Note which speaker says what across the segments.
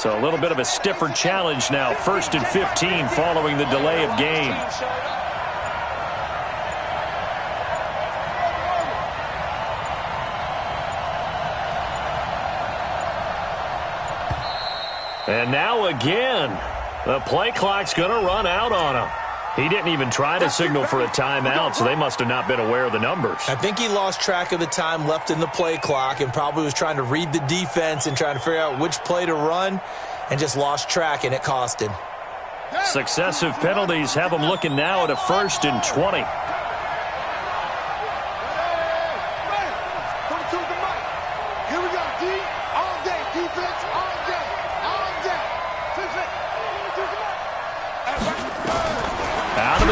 Speaker 1: So a little bit of a stiffer challenge now. 1st and 15 following the delay of game. And now again, the play clock's going to run out on him. He didn't even try to signal for a timeout, so they must have not been aware of the numbers.
Speaker 2: I think he lost track of the time left in the play clock and probably was trying to read the defense and trying to figure out which play to run and just lost track, and it cost him.
Speaker 1: Successive penalties have him looking now at a 1st and 20.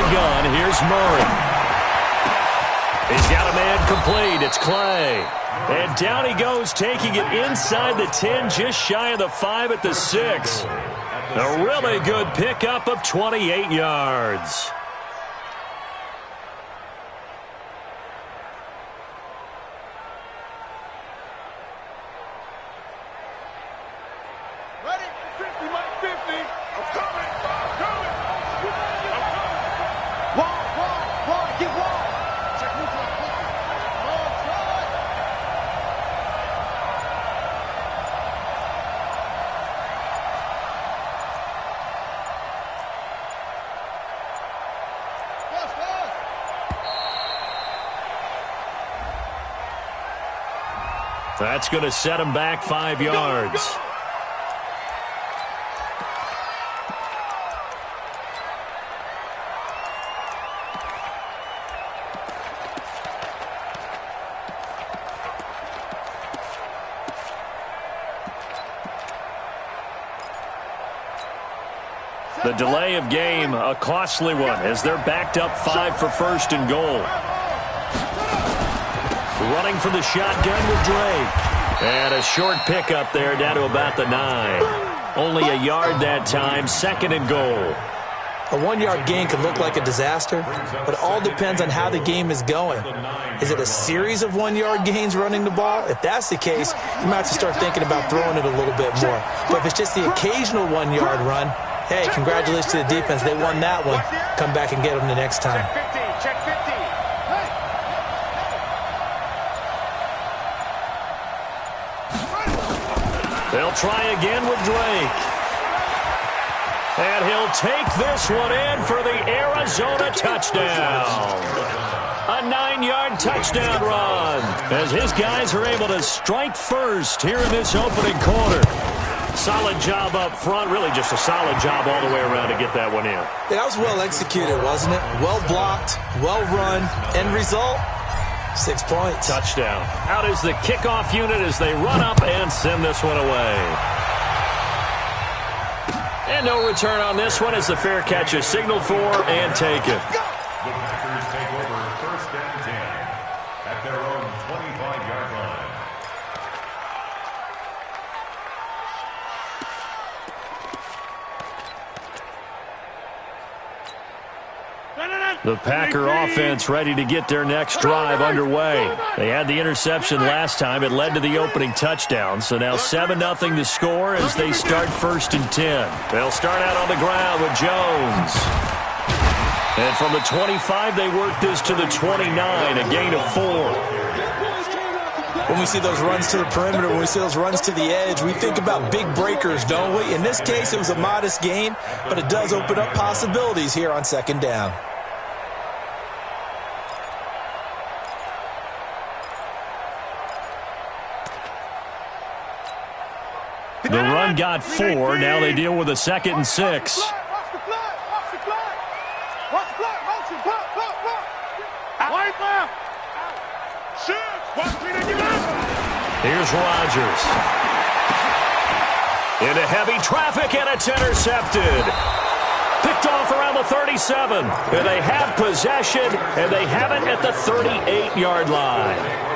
Speaker 1: Gun. Here's Murray. He's got a man complete. It's Clay. And down he goes, taking it inside the 10, just shy of the 5 at the 6. A really good pickup of 28 yards. That's going to set him back 5 yards. The delay of game, a costly one, as they're backed up 5 for 1st and goal. Running for the shotgun with Drake. And a short pickup there down to about the 9. Only a yard that time, 2nd and goal.
Speaker 2: A 1-yard gain could look like a disaster, but it all depends on how the game is going. Is it a series of 1-yard gains running the ball? If that's the case, you might have to start thinking about throwing it a little bit more. But if it's just the occasional 1-yard run, hey, congratulations to the defense. They won that one. Come back and get them the next time.
Speaker 3: Check 50.
Speaker 1: They'll try again with Drake. And he'll take this one in for the Arizona touchdown. A 9-yard touchdown run as his guys are able to strike first here in this opening quarter. Solid job up front, really just a solid job all the way around to get that one in.
Speaker 2: Yeah, that was well executed, wasn't it? Well blocked, well run. End result, 6 points.
Speaker 1: Touchdown. Out is the kickoff unit as they run up and send this one away. And no return on this one as the fair catch is signaled for and taken.
Speaker 4: The Packers take over 1st and 10 at their own 25-yard line.
Speaker 1: The Packer offense ready to get their next drive underway. They had the interception last time. It led to the opening touchdown. So now 7-0 to score as they start 1st and 10. They'll start out on the ground with Jones. And from the 25, they work this to the 29, a gain of 4.
Speaker 2: When we see those runs to the perimeter, when we see those runs to the edge, we think about big breakers, don't we? In this case, it was a modest gain, but it does open up possibilities here on 2nd down.
Speaker 1: The run got 4. Now they deal with a 2nd and 6. Here's Rodgers. Into heavy traffic, and it's intercepted. Picked off around the 37. And they have possession, and they have it at the 38-yard line.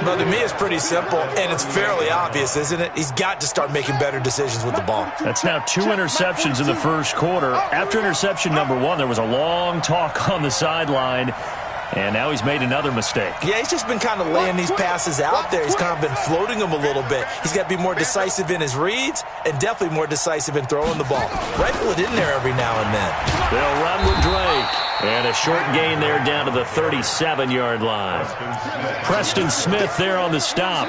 Speaker 2: But to me, it's pretty simple, and it's fairly obvious, isn't it? He's got to start making better decisions with the ball.
Speaker 1: That's now 2 interceptions in the first quarter. After interception number 1, there was a long talk on the sideline And now he's made another mistake.
Speaker 2: Yeah, he's just been kind of laying these passes out there. He's kind of been floating them a little bit. He's got to be more decisive in his reads and definitely more decisive in throwing the ball. Rifle it in there every now and then.
Speaker 1: They'll run with Drake. And a short gain there down to the 37-yard line. Preston Smith there on the stop.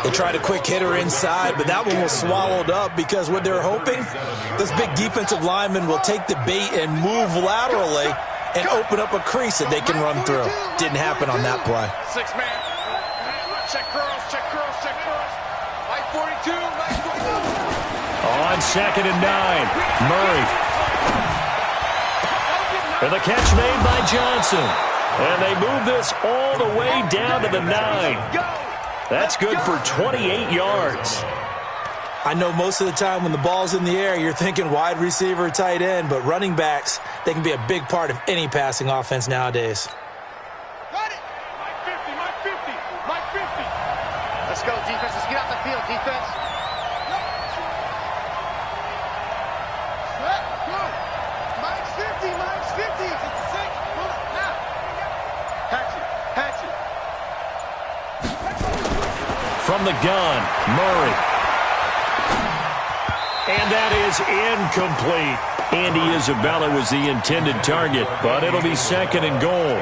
Speaker 2: They tried a quick hitter inside, but that one was swallowed up because what they're hoping, this big defensive lineman will take the bait and move laterally and open up a crease that they can run through. Didn't happen on that play.
Speaker 3: 6-man. Check curls, check curls, check curls. Light 42, light 42.
Speaker 1: On 2nd and 9, Murray. And the catch made by Johnson. And they move this all the way down to the 9. That's good for 28 yards.
Speaker 2: I know most of the time when the ball's in the air, you're thinking wide receiver, tight end, but running backs, they can be a big part of any passing offense nowadays.
Speaker 3: Got it. Mike 50, Mike 50, Mike 50. Let's go, defense. Let's get out the field, defense. Mike's 50, Mike's 50. Now. Patch it.
Speaker 1: From the gun, Murray. And that is incomplete. Andy Isabella was the intended target, but it'll be 2nd and goal.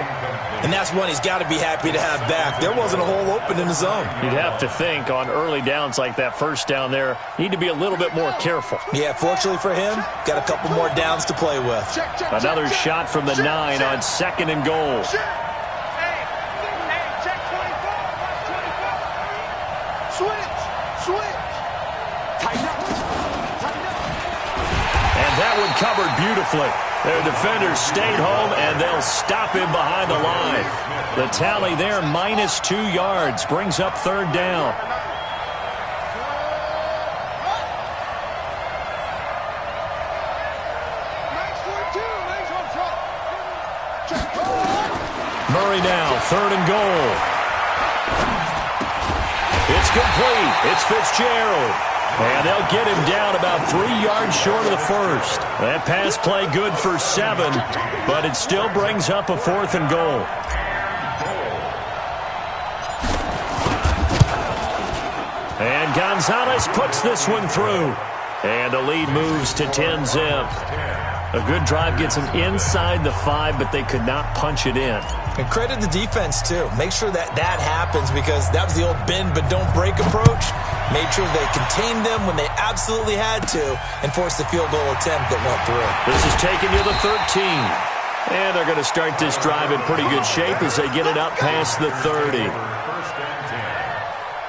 Speaker 2: And that's one he's got to be happy to have back. There wasn't a hole open in the zone.
Speaker 1: You'd have to think on early downs like that first down there, need to be a little bit more careful.
Speaker 2: Yeah, fortunately for him, got a couple more downs to play with.
Speaker 1: Another shot from the 9 on 2nd and goal. That one covered beautifully. Their defenders stayed home, and they'll stop him behind the line. The tally there, -2 yards, brings up 3rd down. Murray now, 3rd and goal. It's complete. It's Fitzgerald. And they'll get him down about 3 yards short of the first. That pass play good for 7, but it still brings up a 4th and goal. And Gonzalez puts this one through. And the lead moves to 10-zip. A good drive gets them inside the 5, but they could not punch it in.
Speaker 2: And credit the defense, too. Make sure that happens because that was the old bend but don't break approach. Made sure they contained them when they absolutely had to and forced the field goal attempt that went through.
Speaker 1: This is taken to the 13. And they're going to start this drive in pretty good shape as they get it up past the 30.
Speaker 4: First and 10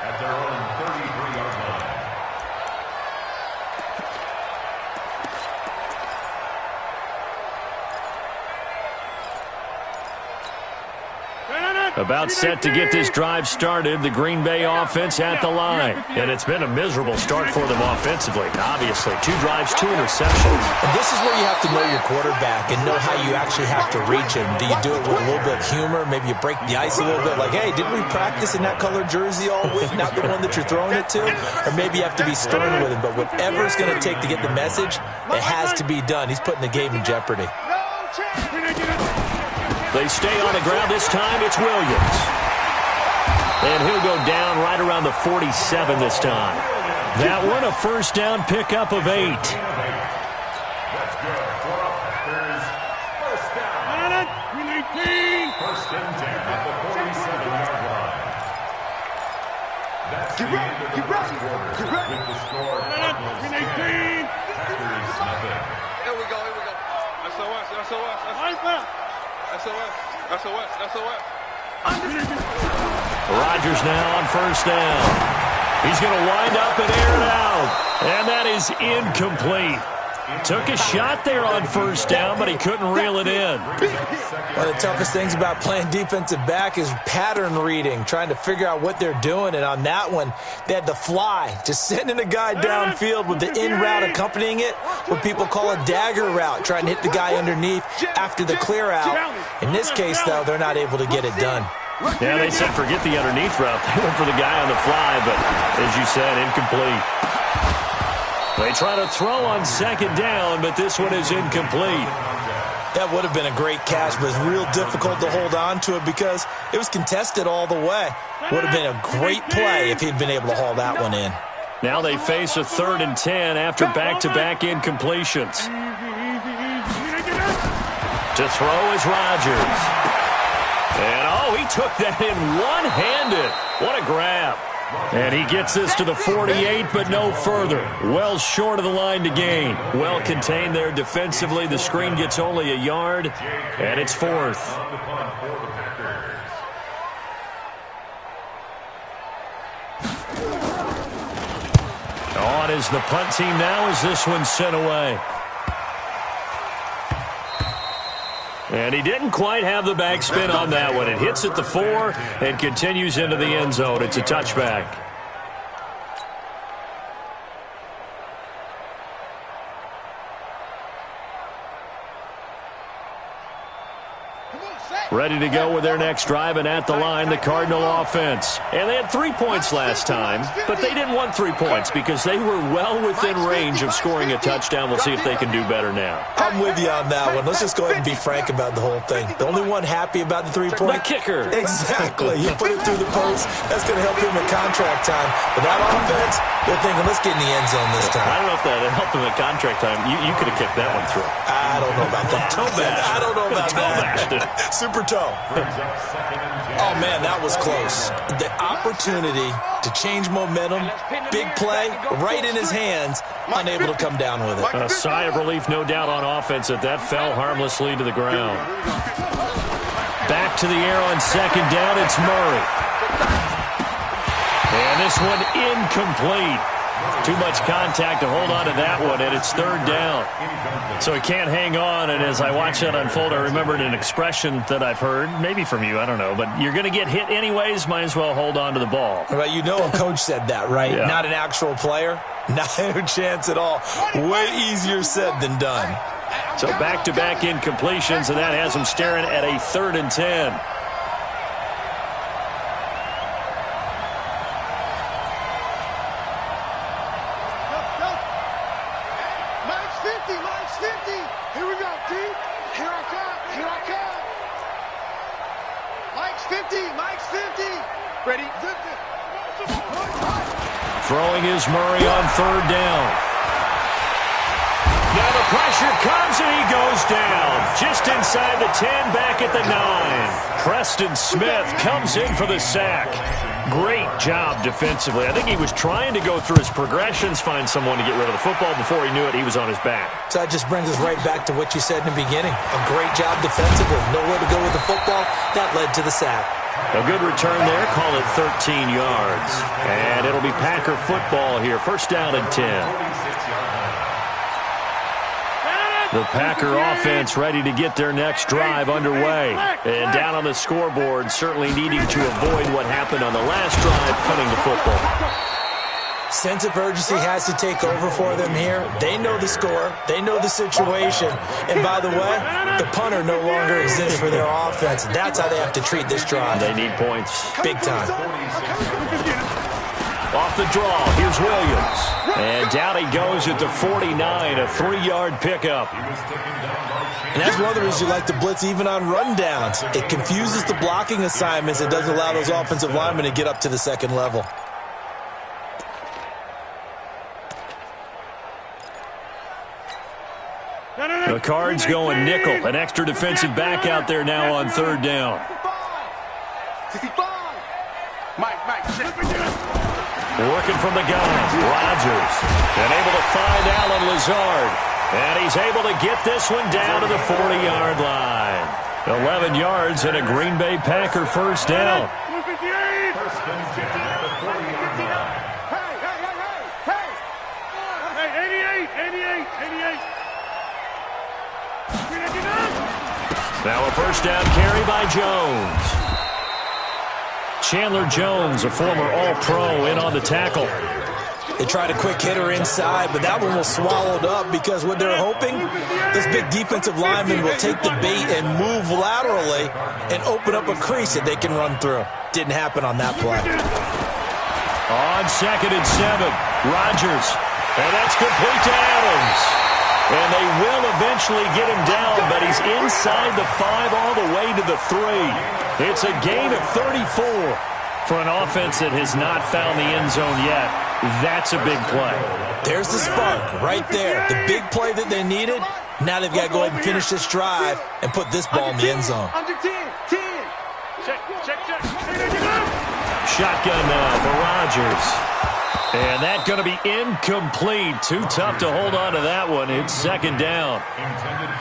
Speaker 4: at their own 33-yard line.
Speaker 1: About set to get this drive started, the Green Bay offense at the line. And it's been a miserable start for them offensively, obviously. 2 drives, 2 interceptions.
Speaker 2: And this is where you have to know your quarterback and know how you actually have to reach him. Do you do it with a little bit of humor? Maybe you break the ice a little bit, like, hey, didn't we practice in that colored jersey all week, not the one that you're throwing it to? Or maybe you have to be stern with him. But whatever it's going to take to get the message, it has to be done. He's putting the game in jeopardy.
Speaker 1: They stay on the ground. This time it's Williams. And he'll go down right around the 47 this time. That one, a first down pickup of 8.
Speaker 4: That's good. For Packers, first down. First and 10 at the 47-yard line. That's the end of the first quarter. With the score, Cardinals 10, Packers nothing.
Speaker 3: Here we go. SOS.
Speaker 1: Rodgers now on first down. He's going to wind up and air it out. And that is incomplete. Took a shot there on first down, but he couldn't reel it in.
Speaker 2: One of the toughest things about playing defensive back is pattern reading, trying to figure out what they're doing. And on that one, they had the fly, just sending a guy downfield with the in route accompanying it, what people call a dagger route, trying to hit the guy underneath after the clear out. In this case, though, they're not able to get it done.
Speaker 1: Yeah, they said forget the underneath route. They went for the guy on the fly, but as you said, incomplete. They try to throw on second down, but this one is incomplete.
Speaker 2: That would have been a great catch, but it's real difficult to hold on to it because it was contested all the way. Would have been a great play if he'd been able to haul that one in.
Speaker 1: Now they face a 3rd and 10 after back-to-back incompletions. To throw is Rodgers. And, oh, he took that in one-handed. What a grab. And he gets this to the 48, but no further. Well short of the line to gain. Well contained there defensively. The screen gets only a yard, and it's 4th. On is the punt team now as this one's sent away. And he didn't quite have the backspin on that one. It hits at the 4 and continues into the end zone. It's a touchback. Ready to go with their next drive, and at the line, the Cardinal offense. And they had 3 points last time, but they didn't want 3 points because they were well within range of scoring a touchdown. We'll see if they can do better now.
Speaker 2: I'm with you on that one. Let's just go ahead and be frank about the whole thing. The only one happy about the 3-point
Speaker 1: kicker.
Speaker 2: Exactly. You put it through the post. That's going to help him in contract time. But that offense, they're thinking, let's get in the end zone this time.
Speaker 1: I don't know if that helped him at contract time. You could have kicked that one through.
Speaker 2: I don't know about that.
Speaker 1: Toe bash.
Speaker 2: I don't know about
Speaker 1: that.
Speaker 2: Super toe. Oh, man, that was close. The opportunity to change momentum, big play, right in his hands, unable to come down with it.
Speaker 1: A sigh of relief, no doubt, on offense that fell harmlessly to the ground. Back to the air on 2nd down, it's Murray. And this one incomplete. Too much contact to hold on to that one, and it's 3rd down. So he can't hang on, and as I watch that unfold, I remembered an expression that I've heard, maybe from you, I don't know, but you're going to get hit anyways, might as well hold on to the ball.
Speaker 2: Well, you know a coach said that, right?
Speaker 1: Yeah.
Speaker 2: Not an actual player. Not a chance at all. Way easier said than done.
Speaker 1: So back-to-back incompletions, and that has him staring at a 3rd and 10. Throwing is Murray on 3rd down. Now the pressure comes and he goes down. Just inside the 10, back at the 9. Preston Smith comes in for the sack. Great job defensively. I think he was trying to go through his progressions, find someone to get rid of the football. Before he knew it, he was on his back.
Speaker 2: So that just brings us right back to what you said in the beginning. A great job defensively. Nowhere to go with the football. That led to the sack.
Speaker 1: A good return there. Call it 13 yards. And it'll be Packer football here. 1st down and 10. The Packer offense ready to get their next drive underway. And down on the scoreboard, certainly needing to avoid what happened on the last drive, punting the football.
Speaker 2: Sense of urgency has to take over for them here. They know the score. They know the situation. And by the way, the punter no longer exists for their offense. That's how they have to treat this drive.
Speaker 1: They need points.
Speaker 2: Big time.
Speaker 1: Off the draw, here's Williams. And down he goes at the 49, a 3-yard pickup.
Speaker 2: And that's one of the reasons you like to blitz even on rundowns. It confuses the blocking assignments. It doesn't allow those offensive linemen to get up to the 2nd level.
Speaker 1: The Cards going nickel. An extra defensive back out there now on 3rd down. Working from the gun, Rodgers. And able to find Alan Lazard. And he's able to get this one down to the 40-yard line. 11 yards and a Green Bay Packer 1st down. Now a 1st down carry by Jones. Chandler Jones, a former All-Pro, in on the tackle.
Speaker 2: They tried a quick hitter inside, but that one was swallowed up because what they're hoping, this big defensive lineman will take the bait and move laterally and open up a crease that they can run through. Didn't happen on that play.
Speaker 1: On 2nd and 7, Rodgers. And that's complete to Adams. And they will eventually get him down, but he's inside the 5 all the way to the 3. It's a gain of 34 for an offense that has not found the end zone yet. That's a big play.
Speaker 2: There's the spark right there. The big play that they needed. Now they've got to go ahead and finish this drive and put this ball in the end zone.
Speaker 3: Under 10. Check.
Speaker 1: Shotgun now for Rodgers. And that's going to be incomplete. Too tough to hold on to that one. It's second down.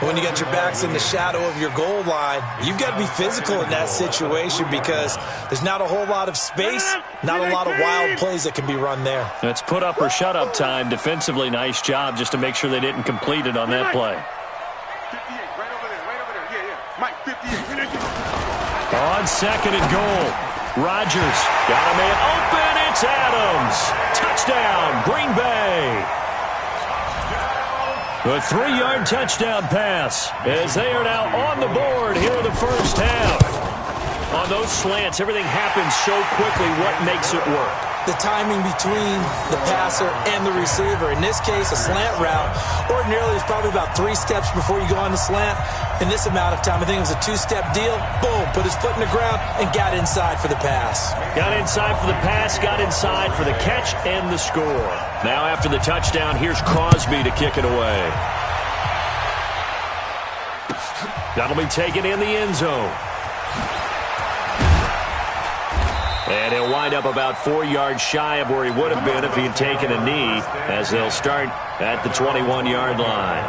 Speaker 2: When you got your backs in the shadow of your goal line, you've got to be physical in that situation because there's not a whole lot of space, not a lot of wild plays that can be run there.
Speaker 1: It's put up or shut up time. Defensively, nice job just to make sure they didn't complete it on that play.
Speaker 3: 58, right over there. Yeah. Mike, 58.
Speaker 1: On second and goal, Rodgers got a man open. It's Adams. Touchdown, Green Bay. A 3-yard touchdown pass as they are now on the board here in the first half. On those slants, everything happens so quickly. What makes it work?
Speaker 2: The timing between the passer and the receiver. In this case, a slant route ordinarily is probably about 3 steps before you go on the slant. In this amount of time, I think it was a 2-step deal. Boom, put his foot in the ground and got inside for the pass.
Speaker 1: Got inside for the pass, got inside for the catch and the score. Now after the touchdown, here's Crosby to kick it away. That'll be taken in the end zone. And he'll wind up about 4 yards shy of where he would have been if he had taken a knee, as they'll start at the 21-yard line.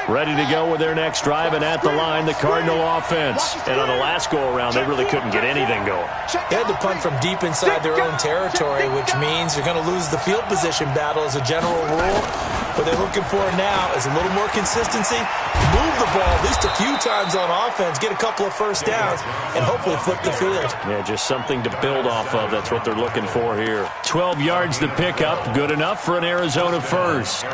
Speaker 1: Ready to go with their next drive, and at the line, the Cardinal offense. And on the last go-around, they really couldn't get anything going.
Speaker 2: They had to punt from deep inside their own territory, which means you're going to lose the field position battle as a general rule. What they're looking for now is a little more consistency, move the ball at least a few times on offense, get a couple of first downs, and hopefully flip the field.
Speaker 1: Yeah, just something to build off of. That's what they're looking for here. 12 yards to pick up. Good enough for an Arizona first.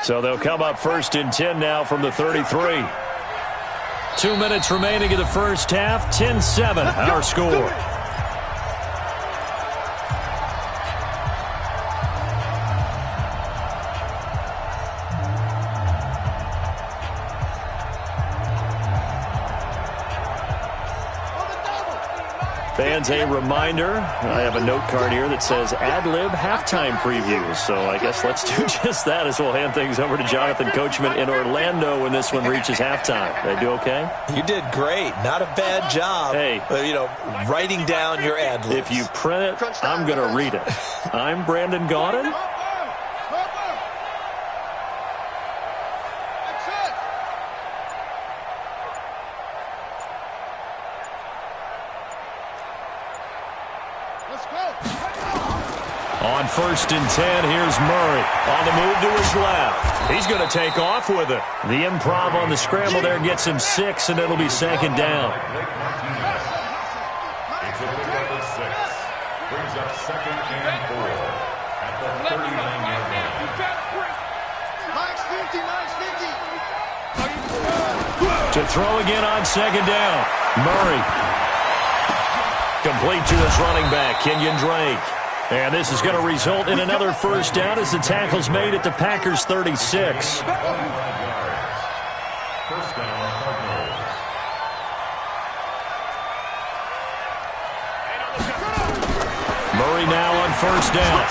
Speaker 1: So they'll come up first and 10 now from the 33. 2 minutes remaining in the first half. 10-7, our score. Fans, a reminder, I have a note card here that says ad-lib halftime previews. So I guess let's do just that as we'll hand things over to Jonathan Coachman in Orlando when this one reaches halftime. They do okay?
Speaker 2: You did great. Not a bad job.
Speaker 1: Hey.
Speaker 2: Writing down your ad-libs.
Speaker 1: If you print it, I'm going to read it. I'm Brandon Gaudin. On first and 10, here's Murray. On the move to his left. He's going to take off with it. The improv on the scramble there gets him 6, and it'll be second down.
Speaker 4: It's a pick up of 6. Brings up second and 4 at the 39-yard line.
Speaker 3: Max 50.
Speaker 1: To throw again on second down. Murray. Complete to his running back, Kenyon Drake. And this is going to result in another first down as the tackle's made at the Packers' 36.
Speaker 4: First down, Cardinals.
Speaker 1: Murray now on first down.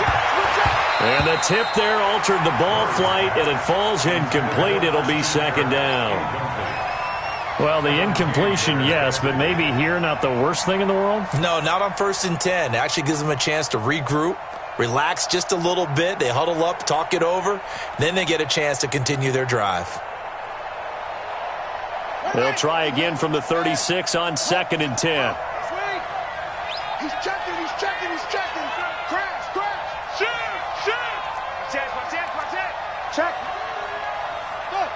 Speaker 1: And the tip there altered the ball flight, and it falls incomplete. It'll be second down. Well, the incompletion, yes, but maybe here not the worst thing in the world?
Speaker 2: No, not on first and 10. It actually gives them a chance to regroup, relax just a little bit. They huddle up, talk it over. Then they get a chance to continue their drive.
Speaker 1: They'll try again from the 36 on second and 10.
Speaker 3: He's checking. Crash. Shoot. Check. Good.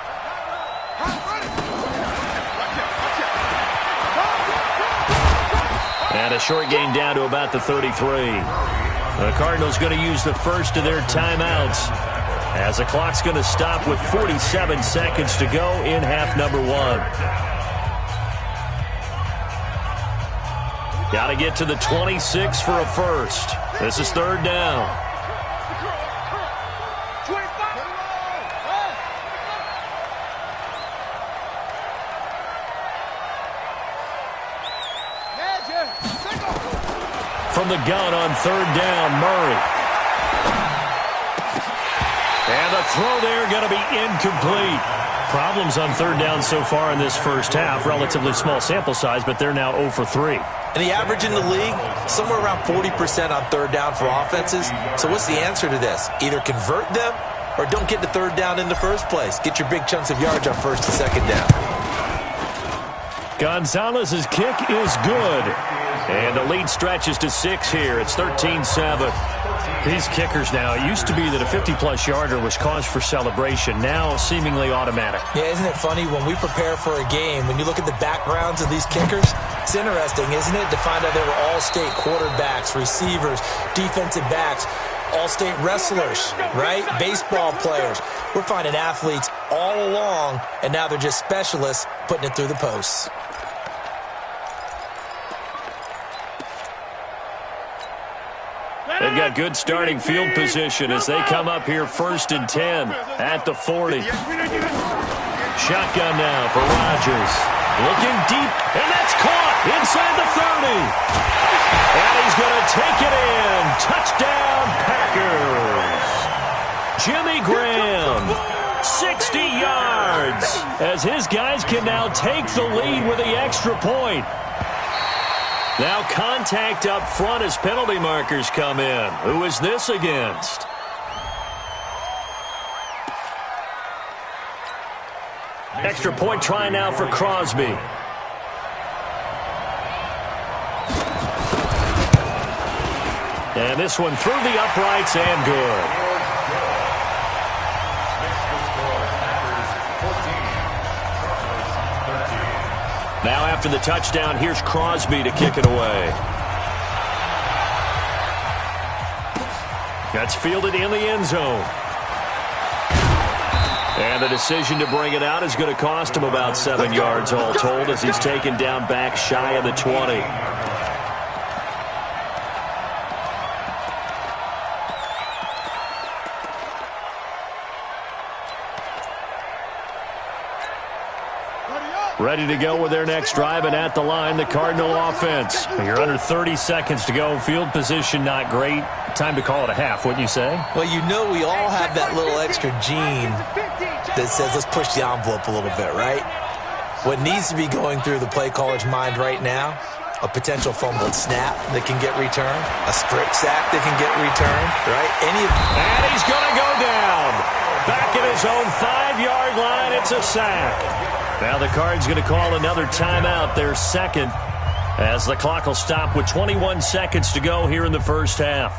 Speaker 1: And a short gain down to about the 33. The Cardinals going to use the first of their timeouts as the clock's going to stop with 47 seconds to go in half number 1. Got to get to the 26 for a first. This is third down. From the gun on third down, Murray. And the throw there going to be incomplete. Problems on third down so far in this first half. Relatively small sample size, but they're now 0 for 3.
Speaker 2: And the average in the league, somewhere around 40% on third down for offenses. So what's the answer to this? Either convert them or don't get to third down in the first place. Get your big chunks of yards on first and second down.
Speaker 1: Gonzalez's kick is good. And the lead stretches to 6 here. It's 13-7. These kickers now, it used to be that a 50-plus yarder was cause for celebration. Now seemingly automatic.
Speaker 2: Yeah, isn't it funny when we prepare for a game, when you look at the backgrounds of these kickers, it's interesting, isn't it, to find out they were all-state quarterbacks, receivers, defensive backs, all-state wrestlers, right? Baseball players. We're finding athletes all along, and now they're just specialists putting it through the posts.
Speaker 1: They've got good starting field position as they come up here first and 10 at the 40. Shotgun now for Rodgers. Looking deep, and that's caught inside the 30. And he's going to take it in. Touchdown, Packers. Jimmy Graham, 60 yards, as his guys can now take the lead with the extra point. Now contact up front as penalty markers come in. Who is this against? Extra point try now for Crosby. And this one through the uprights and good. Now after the touchdown, here's Crosby to kick it away. That's fielded in the end zone. And the decision to bring it out is going to cost him about 7 yards all told as he's taken down back shy of the 20. Ready to go with their next drive, and at the line, the Cardinal offense. You're under 30 seconds to go. Field position not great. Time to call it a half, wouldn't you say?
Speaker 2: Well, you know we all have that little extra gene that says let's push the envelope a little bit, right? What needs to be going through the play caller's mind right now, a potential fumbled snap that can get returned, a strip sack that can get returned, right? And
Speaker 1: he's going to go down. Back at his own 5-yard line, it's a sack. Now the Cards going to call another timeout, their second, as the clock will stop with 21 seconds to go here in the first half.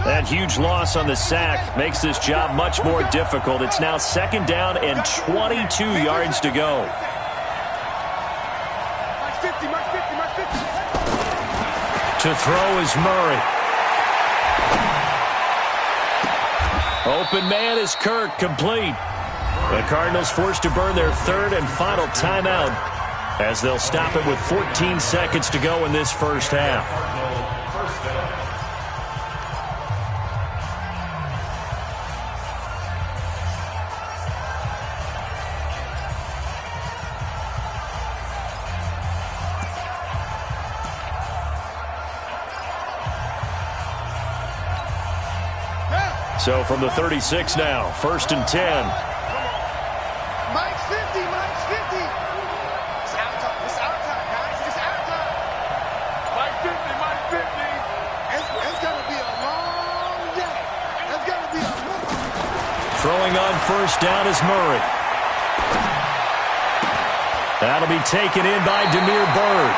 Speaker 1: That huge loss on the sack makes this job much more difficult. It's now second down and 22 yards to go. To throw is Murray. Open man is Kirk, complete. The Cardinals forced to burn their third and final timeout as they'll stop it with 14 seconds to go in this first half. So from the 36 now, first and 10.
Speaker 3: Mike's 50, Mike's 50. It's our time, guys. It's our time. Mike 50, Mike 50. It's going to be a long day. It's going to be a long day.
Speaker 1: Throwing on first down is Murray. That'll be taken in by Demir Bird.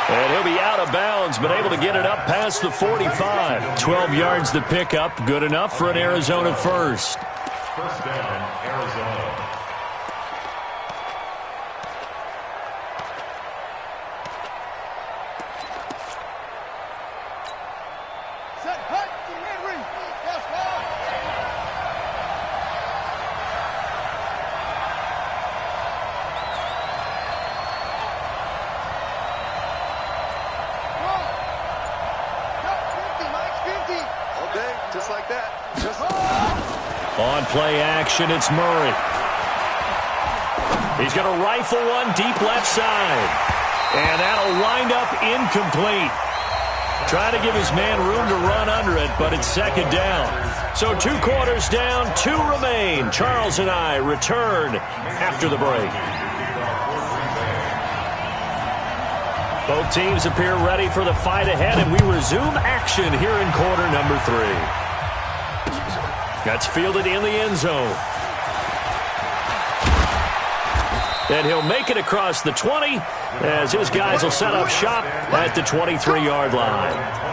Speaker 1: And he'll be out of bounds, but able to get it up past the 45. 12 yards the pickup, good enough for an Arizona first.
Speaker 4: First down, Arizona.
Speaker 3: Just like that.
Speaker 1: On play action, it's Murray. He's going to rifle one deep left side. And that'll wind up incomplete. Try to give his man room to run under it, but it's second down. So 2 quarters down, 2 remain. Charles and I return after the break. Both teams appear ready for the fight ahead, and we resume action here in quarter number 3. That's fielded in the end zone. And he'll make it across the 20 as his guys will set up shop at the 23-yard line.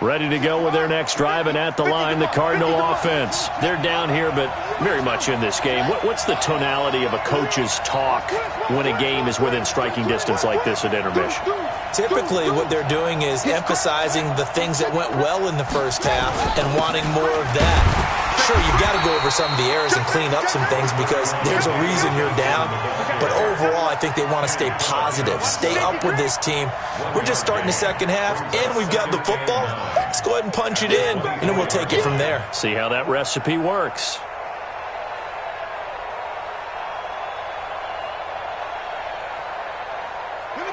Speaker 1: Ready to go with their next drive, and at the line, the Cardinal offense. They're down here, but very much in this game. What's the tonality of a coach's talk when a game is within striking distance like this at intermission?
Speaker 2: Typically, what they're doing is emphasizing the things that went well in the first half and wanting more of that. Sure, you've got to go over some of the errors and clean up some things because there's a reason you're down. But overall, I think they want to stay positive, stay up with this team. We're just starting the second half, and we've got the football. Let's go ahead and punch it in, and then we'll take it from there.
Speaker 1: See how that recipe works.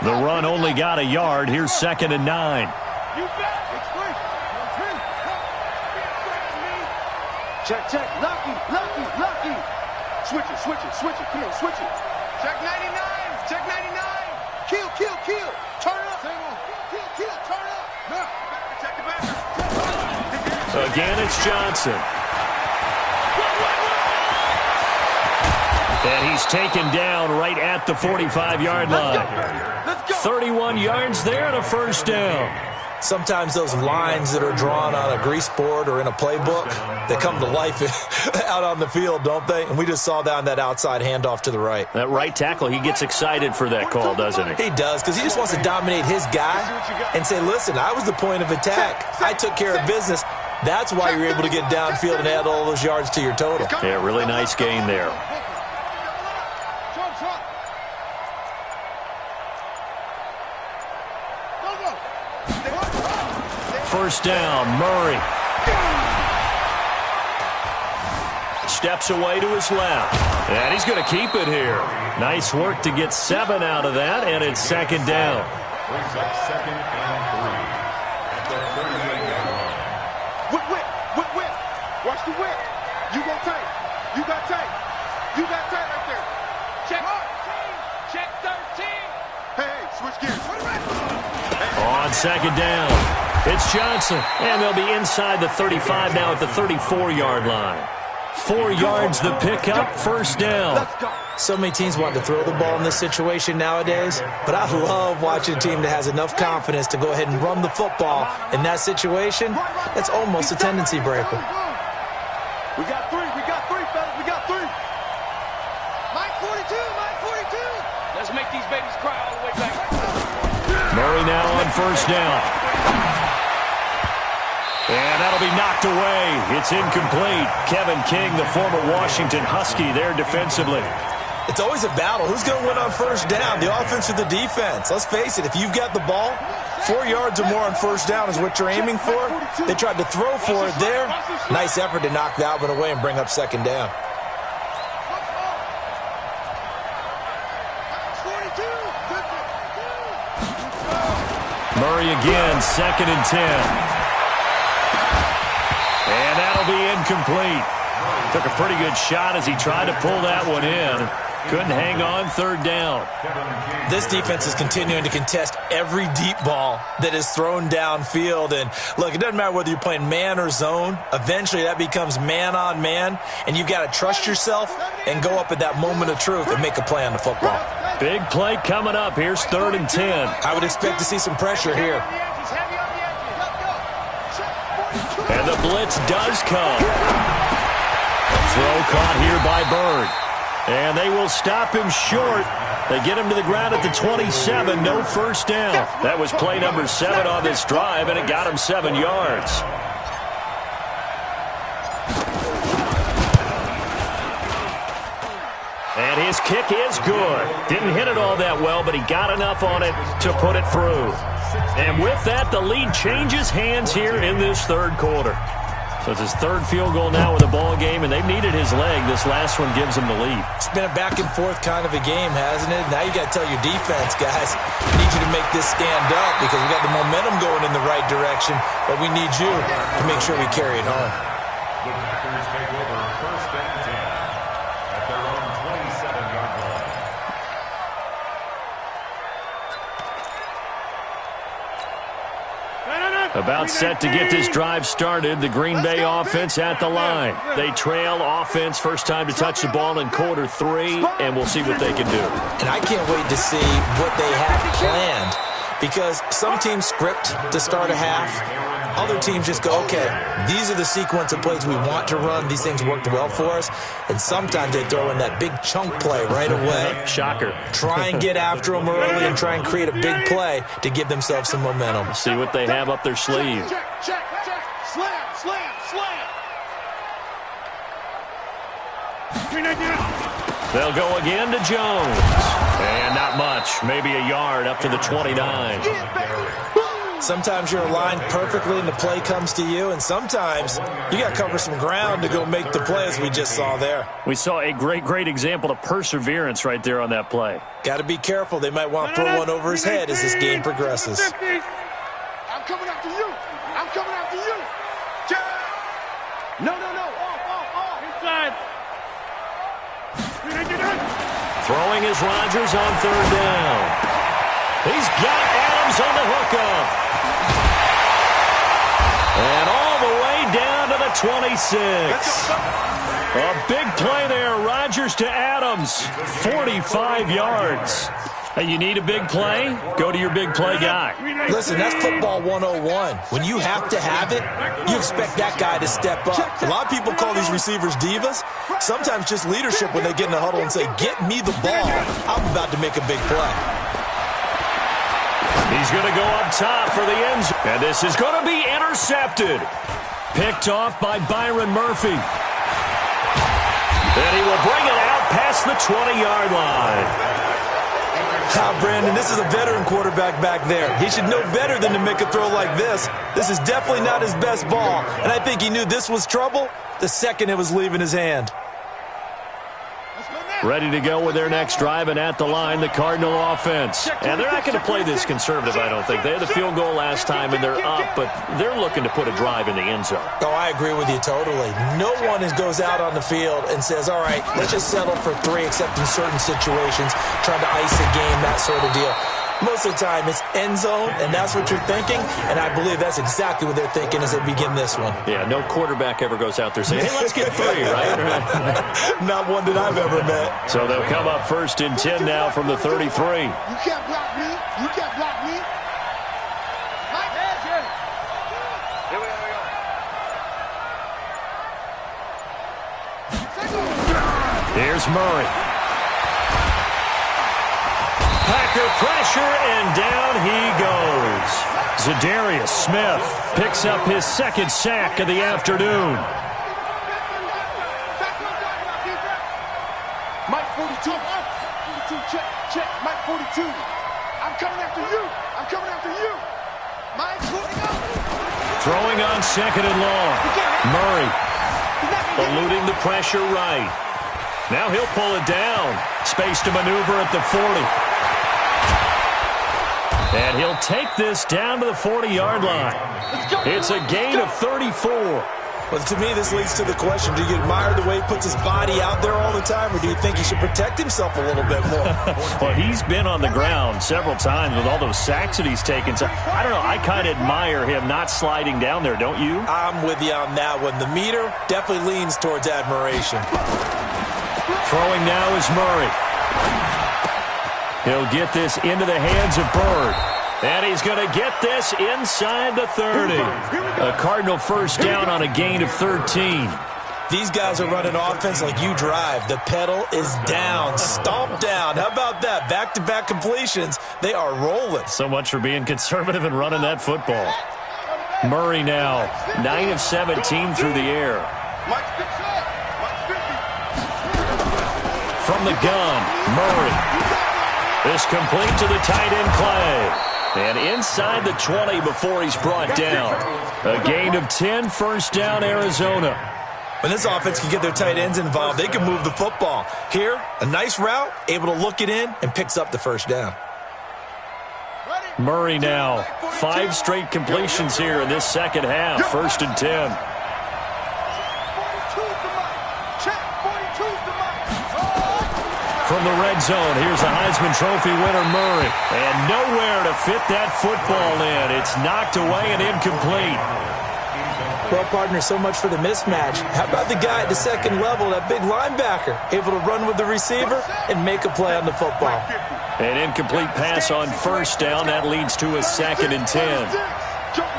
Speaker 1: The run only got a yard. Here's 2nd and 9.
Speaker 3: Check. Lucky. Switch it. Come on, switch it. Check 99. Kill. Turn it up. Kill. Turn it up. Check the back.
Speaker 1: Again, it's Johnson. And he's taken down right at the 45-yard line.
Speaker 3: Let's go.
Speaker 1: 31 yards there and a first down.
Speaker 2: Sometimes those lines that are drawn on a grease board or in a playbook, they come to life out on the field, don't they? And we just saw down that outside handoff to the right.
Speaker 1: That right tackle, he gets excited for that call, doesn't he?
Speaker 2: He does, because he just wants to dominate his guy and say, listen, I was the point of attack. I took care of business. That's why you're able to get downfield and add all those yards to your total.
Speaker 1: Yeah, really nice gain there. First down, Murray. Steps away to his left. And he's going to keep it here. Nice work to get 7 out of that, and it's second down.
Speaker 4: Brings up 2nd and 3 at the 38-yard line.
Speaker 3: Whip. Watch the whip. You go tight. You got tight right there. Check 13. Hey, switch gears.
Speaker 1: On second down, it's Johnson. And they'll be inside the 35 now at the 34-yard line. 4 yards the pickup, first down.
Speaker 2: So many teams want to throw the ball in this situation nowadays, but I love watching a team that has enough confidence to go ahead and run the football in that situation. That's almost a tendency breaker.
Speaker 3: We got three, fellas. We got 3. Mike 42. Let's make these babies cry all the way back.
Speaker 1: Murray now on first down. And that'll be knocked away. It's incomplete. Kevin King, the former Washington Husky, there defensively.
Speaker 2: It's always a battle. Who's going to win on first down, the offense or the defense? Let's face it, if you've got the ball, 4 yards or more on first down is what you're aiming for. They tried to throw for it there. Nice effort to knock that one away and bring up second down.
Speaker 1: Murray again, 2nd and 10. And that'll be incomplete. Took a pretty good shot as he tried to pull that one in. Couldn't hang on, third down.
Speaker 2: This defense is continuing to contest every deep ball that is thrown downfield. And, look, it doesn't matter whether you're playing man or zone. Eventually that becomes man on man, and you've got to trust yourself and go up at that moment of truth and make a play on the football.
Speaker 1: Big play coming up. Here's 3rd and 10.
Speaker 2: I would expect to see some pressure here.
Speaker 1: And the blitz does come. Throw caught here by Bird. And they will stop him short. They get him to the ground at the 27. No first down. That was play number 7 on this drive, and it got him 7 yards. And his kick is good. Didn't hit it all that well, but he got enough on it to put it through. And with that, the lead changes hands here in this third quarter. So it's his third field goal now with a ball game, and they've needed his leg. This last one gives him the lead.
Speaker 2: It's been a back-and-forth kind of a game, hasn't it? Now you got to tell your defense, guys, we need you to make this stand up because we got the momentum going in the right direction, but we need you to make sure we carry it home.
Speaker 4: The Packers take over first and 10 at their own 27-yard line.
Speaker 1: About set to get this drive started. The Green Bay offense at the line. They trail offense first time to touch the ball in quarter 3, and we'll see what they can do.
Speaker 2: And I can't wait to see what they have planned because some teams script to start a half. Other teams just go, okay, these are the sequence of plays we want to run. These things worked well for us. And sometimes they throw in that big chunk play right away.
Speaker 1: Shocker.
Speaker 2: Try and get after them early and try and create a big play to give themselves some momentum.
Speaker 1: See what they have up their sleeve.
Speaker 3: Check. Slam.
Speaker 1: They'll go again to Jones. And not much. Maybe a yard up to the 29.
Speaker 2: Sometimes you're aligned perfectly and the play comes to you, and sometimes you got to cover some ground to go make the play as we just saw there.
Speaker 1: We saw a great example of perseverance right there on that play.
Speaker 2: Got to be careful. They might want to throw one over his head as this game progresses.
Speaker 3: I'm coming after you. No. Off. Inside.
Speaker 1: Throwing is Rodgers on third down. He's got Adams on the hookup. And all the way down to the 26. A big play there. Rodgers to Adams. 45 yards. Hey, you need a big play? Go to your big play guy.
Speaker 2: Listen, that's football 101. When you have to have it, you expect that guy to step up. A lot of people call these receivers divas. Sometimes just leadership when they get in the huddle and say, get me the ball. I'm about to make a big play.
Speaker 1: He's going to go up top for the end zone. And this is going to be intercepted. Picked off by Byron Murphy. And he will bring it out past the 20-yard line.
Speaker 2: Brandon, this is a veteran quarterback back there. He should know better than to make a throw like this. This is definitely not his best ball. And I think he knew this was trouble the second it was leaving his hand.
Speaker 1: Ready to go with their next drive, and at the line, the Cardinal offense. And they're not going to play this conservative, I don't think. They had the field goal last time, and they're up, but they're looking to put a drive in the end zone.
Speaker 2: Oh, I agree with you totally. No one goes out on the field and says, all right, let's just settle for 3, except in certain situations, trying to ice a game, that sort of deal. Most of the time, it's end zone, and that's what you're thinking, and I believe that's exactly what they're thinking as they begin this one.
Speaker 1: Yeah, no quarterback ever goes out there saying, hey, let's get 3, right?
Speaker 2: Not one that I've ever met.
Speaker 1: So they'll come up first and 10 now from the 33.
Speaker 3: You can't block me. Mike, here we go.
Speaker 1: Here's Murray. Packer pressure, and down he goes. Zadarius Smith picks up his second sack of the afternoon.
Speaker 3: Mike 42. Check. Mike 42. I'm coming after you. Mike,
Speaker 1: Throwing on second and long. Murray eluding the pressure right. Now he'll pull it down. Space to maneuver at the 40. And he'll take this down to the 40-yard line. It's a gain of 34.
Speaker 2: Well, to me, this leads to the question, do you admire the way he puts his body out there all the time, or do you think he should protect himself a little bit more?
Speaker 1: Well, he's been on the ground several times with all those sacks that he's taken. So, I don't know, I kind of admire him not sliding down there, don't you?
Speaker 2: I'm with you on that one. The meter definitely leans towards admiration.
Speaker 1: Throwing now is Murray. He'll get this into the hands of Bird. And he's going to get this inside the 30. A Cardinal first down on a gain of 13.
Speaker 2: these guys are running offense like you drive. The pedal is down, stomp down. How about that? Back-to-back completions. They are rolling.
Speaker 1: So much for being conservative and running that football. Murray now, 9 of 17 through the air. From the gun, Murray. This complete to the tight end, Clay. And inside the 20 before he's brought down. A gain of 10, first down, Arizona.
Speaker 2: When this offense can get their tight ends involved, they can move the football. Here, a nice route, able to look it in, and picks up the first down.
Speaker 1: Murray now, 5 straight completions here in this second half, first and 10. From the red zone, here's the Heisman Trophy winner, Murray. And nowhere to fit that football in. It's knocked away and incomplete.
Speaker 2: Well, partner, so much for the mismatch. How about the guy at the second level, that big linebacker, able to run with the receiver and make a play on the football?
Speaker 1: An incomplete pass on first down. That leads to a second and 10.
Speaker 3: Check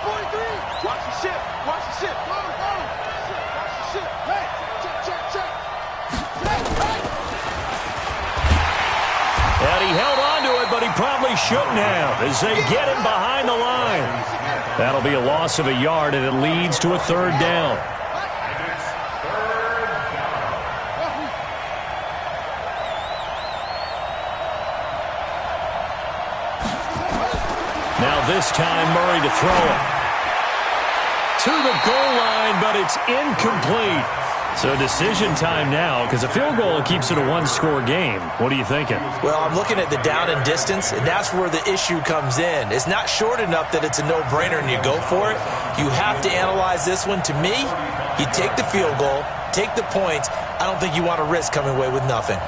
Speaker 3: 43. Watch the ship. Watch the ship. Watch the ship. Hey, check.
Speaker 1: And he held on to it, but he probably shouldn't have as they get him behind the line. That'll be a loss of a yard, and it leads to a third down. Now this time, Murray to throw it. To the goal line, but it's incomplete. So decision time now, because a field goal keeps it a one-score game. What are you thinking?
Speaker 2: Well, I'm looking at the down and distance, and that's where the issue comes in. It's not short enough that it's a no-brainer and you go for it. You have to analyze this one. To me, you take the field goal, take the points. I don't think you want to risk coming away with nothing.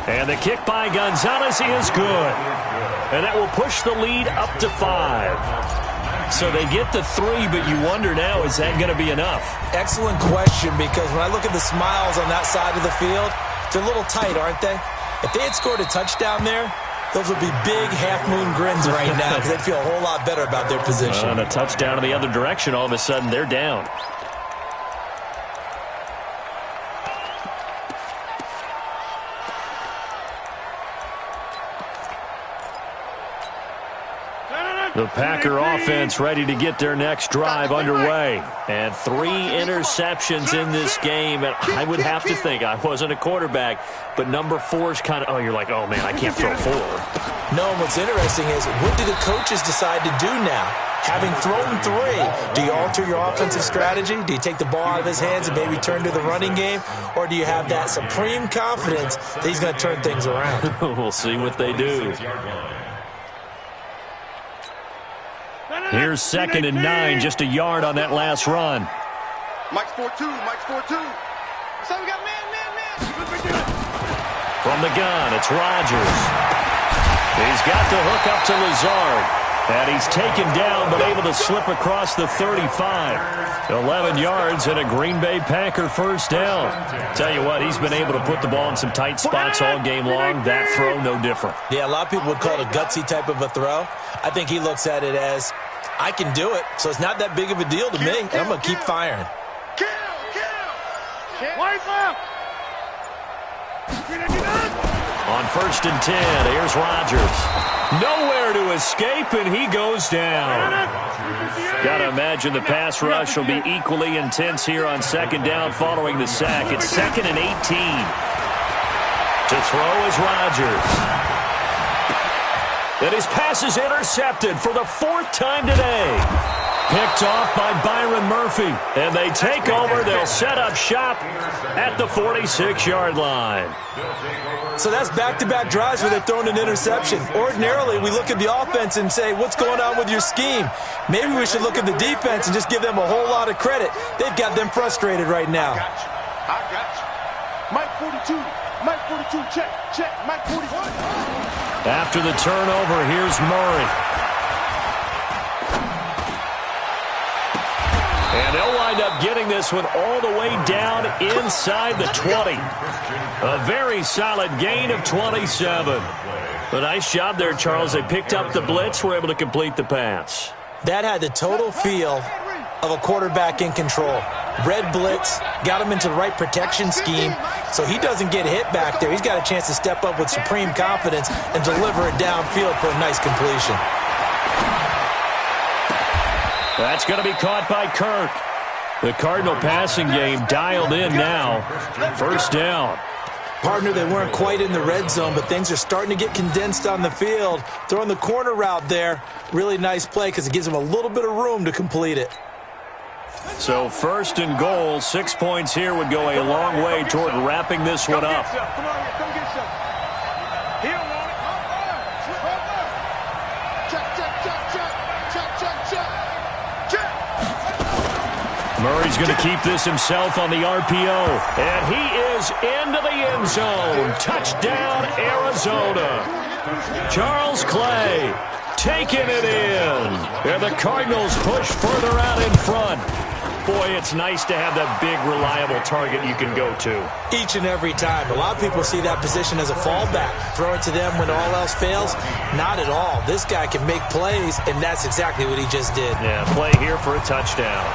Speaker 1: And the kick by Gonzalez is good. And that will push the lead up to 5. So they get the 3, but you wonder now, is that going to be enough?
Speaker 2: Excellent question, because when I look at the smiles on that side of the field, they're a little tight, aren't they? If they had scored a touchdown there, those would be big half-moon grins right now because they'd feel a whole lot better about their position.
Speaker 1: And a touchdown in the other direction, all of a sudden they're down. The Packer offense ready to get their next drive underway. And 3 interceptions in this game. And I would have to think, I wasn't a quarterback, but number 4 is kind of, you're like, oh, man, I can't throw 4.
Speaker 2: No, and what's interesting is, what do the coaches decide to do now? Having thrown 3, do you alter your offensive strategy? Do you take the ball out of his hands and maybe turn to the running game? Or do you have that supreme confidence that he's going to turn things around?
Speaker 1: We'll see what they do. Here's 2nd and 9, just a yard on that last run.
Speaker 3: Mike's 4-2. So we got man.
Speaker 1: From the gun, it's Rodgers. He's got the hook up to Lazard. And he's taken down, but able to slip across the 35. 11 yards and a Green Bay Packer first down. Tell you what, he's been able to put the ball in some tight spots all game long. That throw, no different.
Speaker 2: Yeah, a lot of people would call it a gutsy type of a throw. I think he looks at it as, I can do it, so it's not that big of a deal to me, and I'm going to keep firing.
Speaker 3: Kill. White left.
Speaker 1: On 1st and 10, here's Rodgers. Nowhere to escape, and he goes down. Got to imagine the pass rush will be equally intense here on 2nd down following the sack. It's 2nd and 18. To throw is Rodgers. And his pass is intercepted for the 4th time today. Picked off by Byron Murphy. And they take over. They'll set up shop at the 46-yard line.
Speaker 2: So that's back-to-back drives where they're throwing an interception. Ordinarily, we look at the offense and say, what's going on with your scheme? Maybe we should look at the defense and just give them a whole lot of credit. They've got them frustrated right now.
Speaker 3: I got you. Mike 42, check. Mike 41.
Speaker 1: After the turnover, here's Murray. And they'll wind up getting this one all the way down inside the 20. A very solid gain of 27. A nice job there, Charles. They picked up the blitz, were able to complete the pass.
Speaker 2: That had the total feel of a quarterback in control. Red blitz, got him into the right protection scheme, so he doesn't get hit back there. He's got a chance to step up with supreme confidence and deliver it downfield for a nice completion.
Speaker 1: That's going to be caught by Kirk. The Cardinal passing game dialed in now. First down.
Speaker 2: Partner, they weren't quite in the red zone, but things are starting to get condensed on the field. Throwing the corner route there, really nice play because it gives them a little bit of room to complete it.
Speaker 1: So first and goal, 6 points here would go a long way toward wrapping this one up.
Speaker 3: Come on, come get some. He don't want it. Check.
Speaker 1: Murray's going to keep this himself on the RPO. And he is into the end zone. Touchdown, Arizona. Charles Clay taking it in. And the Cardinals push further out in front. Boy, it's nice to have that big, reliable target you can go to.
Speaker 2: Each and every time. A lot of people see that position as a fallback. Throw it to them when all else fails. Not at all. This guy can make plays, and that's exactly what he just did.
Speaker 1: Yeah, play here for a touchdown.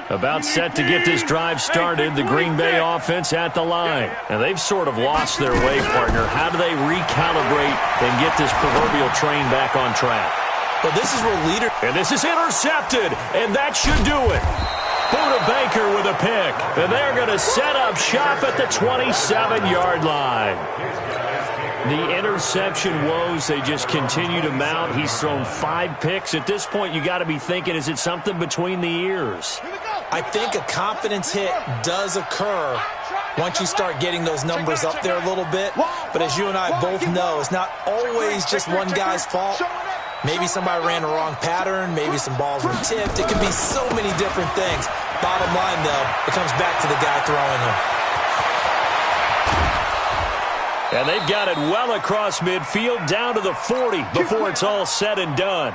Speaker 1: About set to get this drive started, the Green Bay offense at the line. And they've sort of lost their way, partner. How do they recalibrate and get this proverbial train back on track?
Speaker 2: Well, this is where leader...
Speaker 1: And this is intercepted, and that should do it. Buda Baker with a pick. And they're going to set up shop at the 27-yard line. The interception woes, they just continue to mount. He's thrown 5 picks. At this point, you got to be thinking, is it something between the ears?
Speaker 2: I think a confidence hit does occur once you start getting those numbers up there a little bit. But as you and I both know, it's not always just one guy's fault. Maybe somebody ran the wrong pattern. Maybe some balls were tipped. It could be so many different things. Bottom line, though, it comes back to the guy throwing them.
Speaker 1: And they've got it well across midfield down to the 40 before it's all said and done.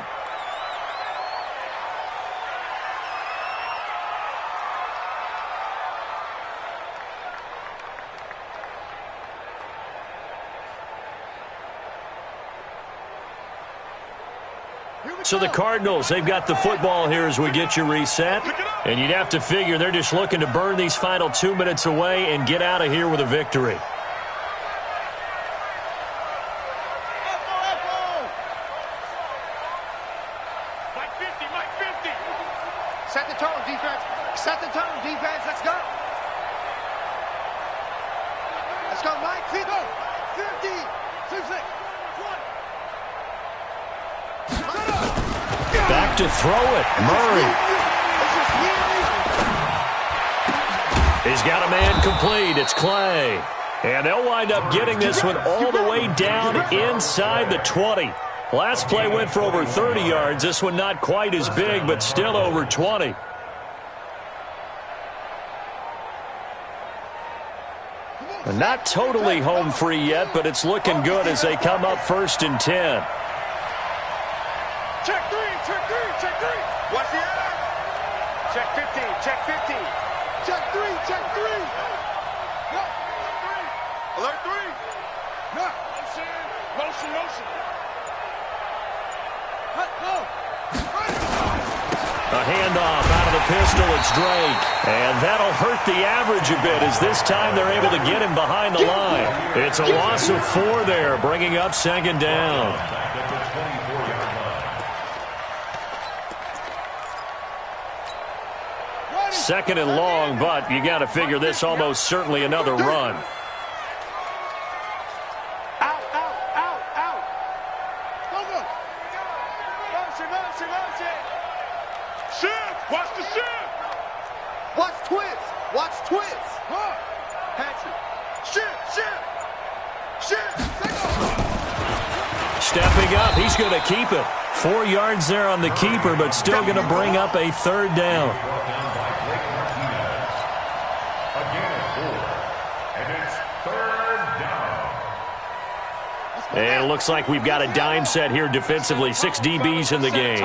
Speaker 1: So the Cardinals, they've got the football here as we get you reset. And you'd have to figure they're just looking to burn these final 2 minutes away and get out of here with a victory.
Speaker 3: Set the tone, defense. Set the tone, defense. Let's go. Let's go, Mike. 50, 56, 1.
Speaker 1: Back to throw it. Murray. He's got a man complete. It's Clay. And they'll wind up getting this one all the way down inside the 20. Last play went for over 30 yards. This one not quite as big, but still over 20. Not totally home free yet, but it's looking good as they come up 1st and 10.
Speaker 3: Check 3, check 3, check 3. What's the other? Check 15, check 15. Check 3, check 3. No. Alert 3. No. Motion, motion.
Speaker 1: A handoff out of the pistol. It's Drake. And that'll hurt the average a bit as this time they're able to get him behind the line. It's a loss of 4 there, bringing up 2nd down. Second and long, but you got to figure this almost certainly another run.
Speaker 3: Out, out, out, out. Go, go. Motion, motion, motion. Shift. Watch the shift. Watch twist. Watch twist.
Speaker 1: coming up. He's going to keep it. 4 yards there on the keeper, but still going to bring up a third down. And it looks like we've got a dime set here defensively. 6 DBs in the game.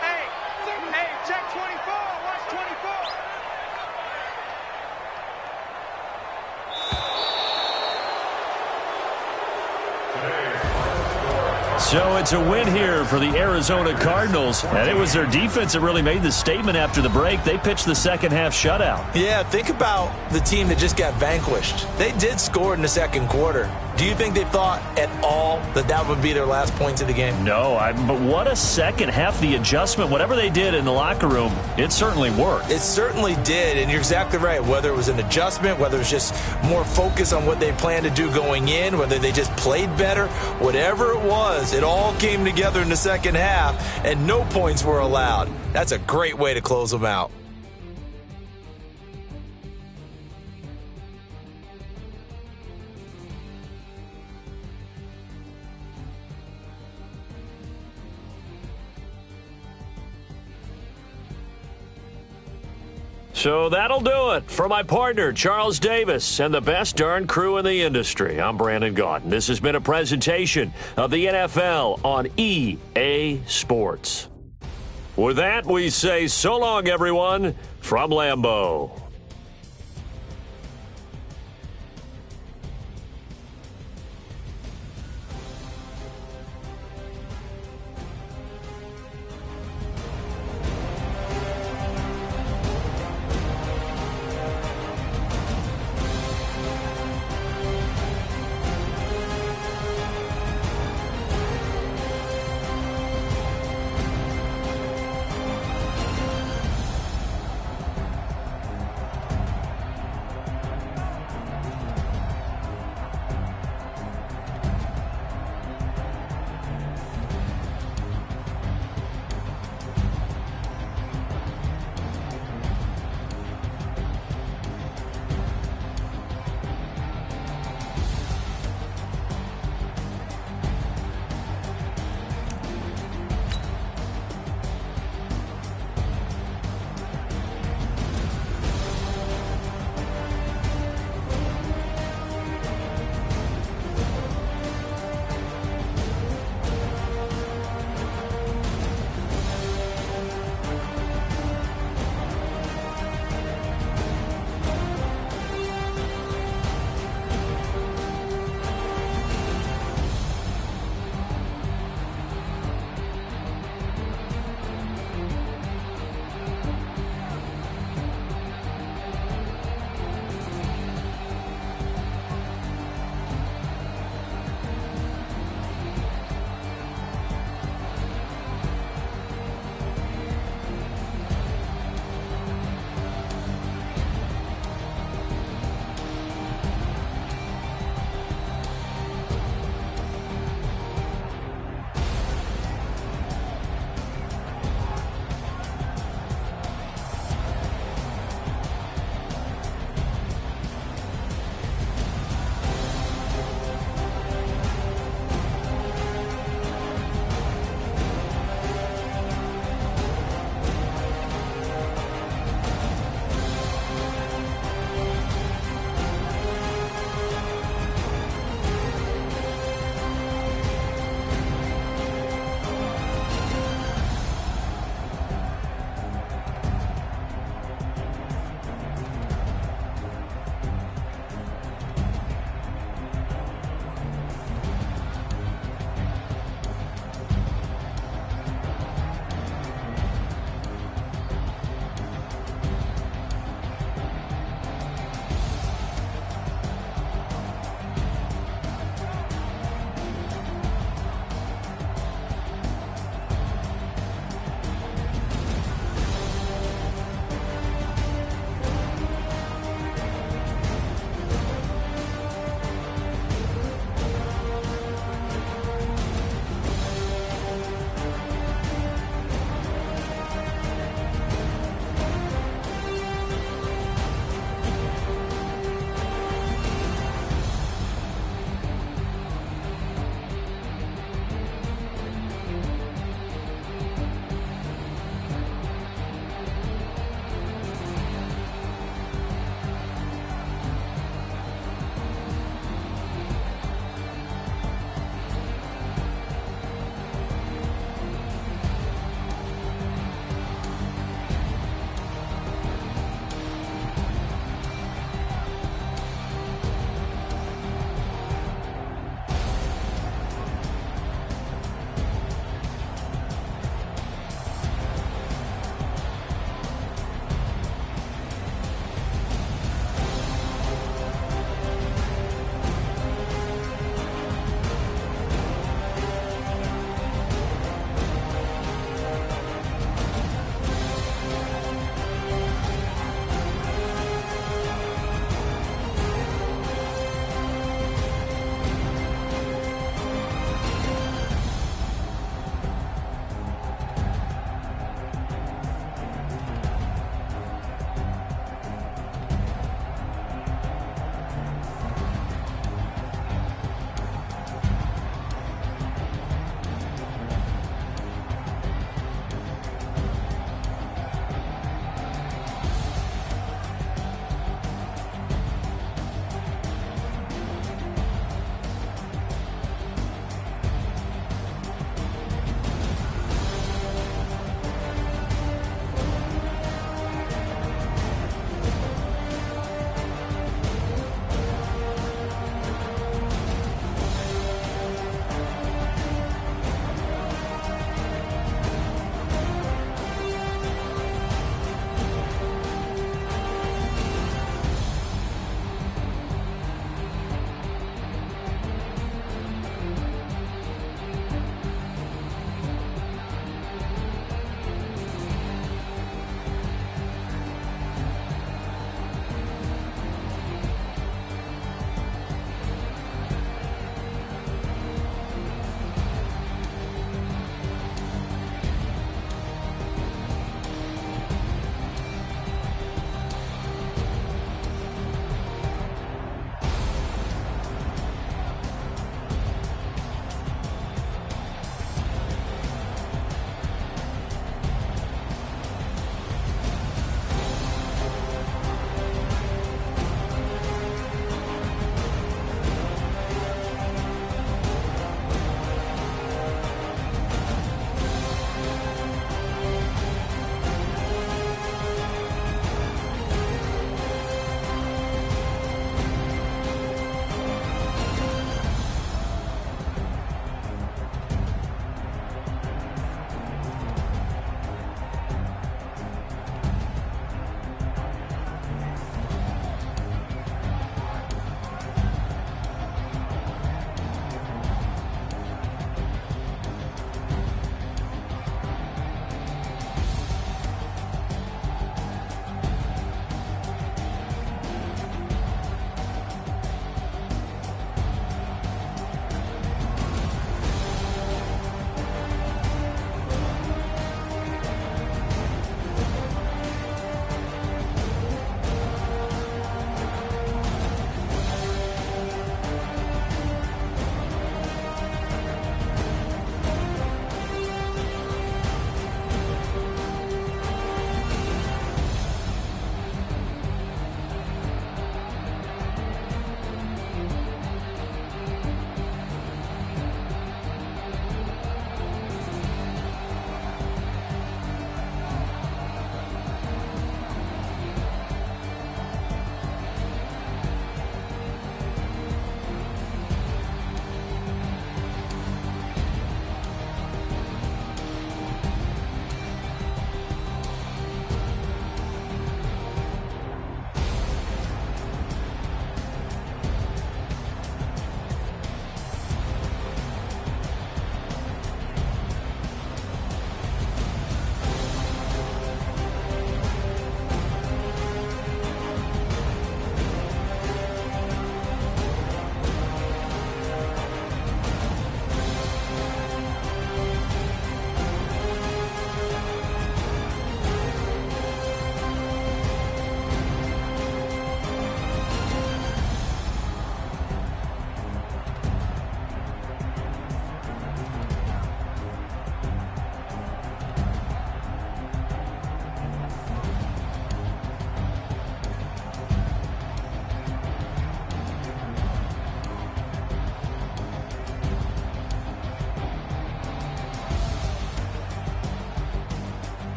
Speaker 3: Hey, check 24. Watch 24.
Speaker 1: So it's a win here for the Arizona Cardinals, and it was their defense that really made the statement after the break. They pitched the second half shutout.
Speaker 2: Yeah, think about the team that just got vanquished. They did score in the second quarter. Do you think they thought at all that that would be their last points of the game?
Speaker 1: No, but what a second half. The adjustment, whatever they did in the locker room, it certainly worked.
Speaker 2: It certainly did, and you're exactly right. Whether it was an adjustment, whether it was just more focus on what they planned to do going in, whether they just played better, whatever it was, it all came together in the second half, and no points were allowed. That's a great way to close them out.
Speaker 1: So that'll do it. For my partner, Charles Davis, and the best darn crew in the industry, I'm Brandon Gaudin. This has been a presentation of the NFL on EA Sports. With that, we say so long, everyone, from Lambeau.